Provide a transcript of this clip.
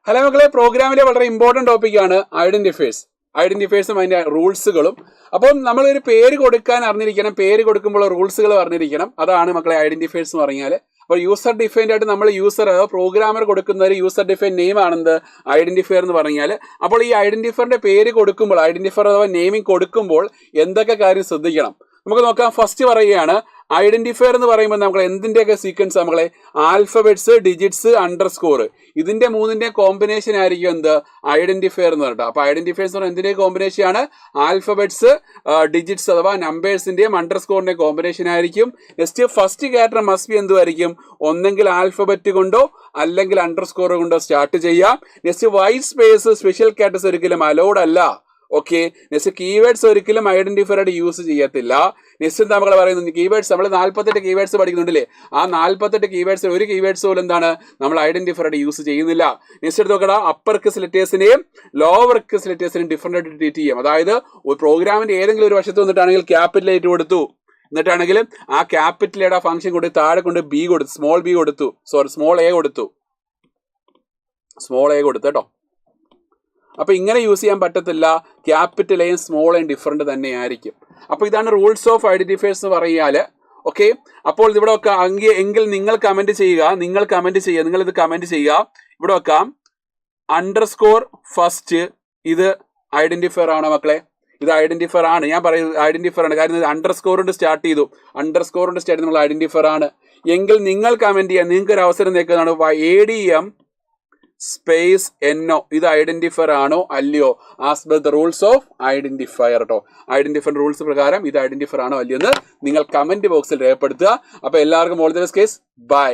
Hello മക്കളെ, പ്രോഗ്രാമിലെ വളരെ ഇമ്പോർട്ടന്റ് ടോപ്പിക്കാണ് ഐഡന്റിഫയേഴ്സും അതിന്റെ റൂൾസുകളും. അപ്പം നമ്മളൊരു പേര് കൊടുക്കാൻ അറിഞ്ഞിരിക്കണം, പേര് കൊടുക്കുമ്പോൾ റൂൾസുകൾ അറിഞ്ഞിരിക്കണം. അതാണ് മക്കളെ ഐഡന്റിഫയേഴ്സ് എന്ന് പറഞ്ഞാൽ. അപ്പോൾ യൂസർ ഡിഫൈൻഡ് ആയിട്ട് നമ്മൾ പ്രോഗ്രാമർ കൊടുക്കുന്ന ഒരു യൂസർ ഡിഫൈൻ നെയിം ആണെന്ത് ഐഡന്റിഫയർ എന്ന് പറഞ്ഞാൽ. അപ്പോൾ ഈ ഐഡന്റിഫയറിന്റെ പേര് കൊടുക്കുമ്പോൾ, ഐഡന്റിഫയർ അഥവാ നെയിമിംഗ് കൊടുക്കുമ്പോൾ എന്തൊക്കെ കാര്യം ശ്രദ്ധിക്കണം നമുക്ക് നോക്കാം. ഫസ്റ്റ് പറയുകയാണ്, ഐഡന്റിഫയർ എന്ന് പറയുമ്പോൾ നമ്മൾ എന്തിന്റെയൊക്കെ സീക്വൻസ് നമ്മളെ ആൽഫബറ്റ്സ്, ഡിജിറ്റ്സ്, അണ്ടർസ്കോർ, ഇതിന്റെ മൂന്നിന്റെ കോമ്പിനേഷൻ ആയിരിക്കും എന്ത് ഐഡന്റിഫയർ എന്ന് പറഞ്ഞിട്ട്. അപ്പൊ ഐഡന്റിഫയേഴ്സ് എന്ന് പറഞ്ഞാൽ എന്തിന്റെ കോമ്പിനേഷൻ ആണ്? ആൽഫബറ്റ്സ്, ഡിജിറ്റ്സ് അഥവാ നമ്പേഴ്സിന്റെയും അണ്ടർസ്കോറിന്റെയും കോമ്പിനേഷൻ ആയിരിക്കും. Next first character must be എന്തുമായിരിക്കും? ഒന്നെങ്കിൽ ആൽഫബറ്റ് കൊണ്ടോ അല്ലെങ്കിൽ അണ്ടർസ്കോർ കൊണ്ടോ സ്റ്റാർട്ട് ചെയ്യാം. Next white space, special characters ഒരിക്കലും അലൗഡ് അല്ല. ഓക്കെ. നെക്സ്റ്റ് കീവേഡ്സ് ഒരിക്കലും ഐഡന്റിഫയർ ആയിട്ട് യൂസ് ചെയ്യത്തില്ല. നെക്സ്റ്റ് എന്താ നമ്മൾ പറയുന്നത്? കീവേഡ്സ് നമ്മൾ 48 കീവേഡ്സ് പഠിക്കുന്നുണ്ടല്ലേ, ആ 48 കീവേഡ്സിൽ ഒരു കീവേഡ്സ് പോലും എന്താണ് നമ്മൾ ഐഡന്റിഫയർ ആയിട്ട് യൂസ് ചെയ്യുന്നില്ല. നെക്സ്റ്റ് എടുത്ത് നോക്കടാ, അപ്പർ കേസ് ലെറ്റേഴ്സിനെയും ലോവർ കേസ് ലെറ്റേഴ്സിനെയും ഡിഫറെന്റ് ആയിട്ട് ട്രീറ്റ് ചെയ്യും. അതായത് ഒരു പ്രോഗ്രാമിന്റെ ഏതെങ്കിലും ഒരു വശത്ത് വന്നിട്ടാണെങ്കിൽ ക്യാപിറ്റൽ ആയിട്ട് കൊടുത്തു, എന്നിട്ടാണെങ്കിലും ആ ക്യാപിറ്റൽ ഫംഗ്ഷൻ കൊണ്ട് താഴെ കൊണ്ട് ബി കൊടുത്തു, സ്മോൾ എ കൊടുത്തു കേട്ടോ. അപ്പൊ ഇങ്ങനെ യൂസ് ചെയ്യാൻ പറ്റത്തില്ല. ക്യാപിറ്റൽ എയും സ്മോൾ എയും ഡിഫറെന്റ് തന്നെ ആയിരിക്കും. അപ്പൊ ഇതാണ് റൂൾസ് ഓഫ് ഐഡന്റിഫയേഴ്സ് എന്ന് പറയാല്. ഓക്കെ. അപ്പോൾ ഇവിടെ ഒക്കെ എങ്കിൽ നിങ്ങൾ കമന്റ് ചെയ്യുക, നിങ്ങൾ ഇത് കമന്റ് ചെയ്യുക. ഇവിടെ വെക്കാം അണ്ടർസ്കോർ ഫസ്റ്റ്. ഇത് ഐഡന്റിഫയർ ആണോ മക്കളെ? ഇത് ഐഡന്റിഫയർ ആണ്. ഞാൻ പറയുന്നത് ഐഡന്റിഫയർ ആണ്, കാര്യം ഇത് അണ്ടർസ്കോർ കൊണ്ട് സ്റ്റാർട്ട് ചെയ്തു, നമ്മൾ ഐഡന്റിഫയർ ആണ്. എങ്കിൽ നിങ്ങൾ കമന്റ് ചെയ്യാൻ നിങ്ങൾക്ക് ഒരു അവസരം നിൽക്കുന്നതാണ്. ADM സ്പേസ് NO ഇത് ഐഡന്റിഫയർ ആണോ അല്ലയോ? As per the rules of identifier കേട്ടോ. ഐഡന്റിഫയർ റൂൾസ് പ്രകാരം ഇത് ഐഡന്റിഫയർ ആണോ അല്ലയോ എന്ന് നിങ്ങൾ കമന്റ് ബോക്സിൽ രേഖപ്പെടുത്തുക. അപ്പൊ എല്ലാവർക്കും ഓൾ ദി ബെസ്റ്റ് കേസ്. ബൈ.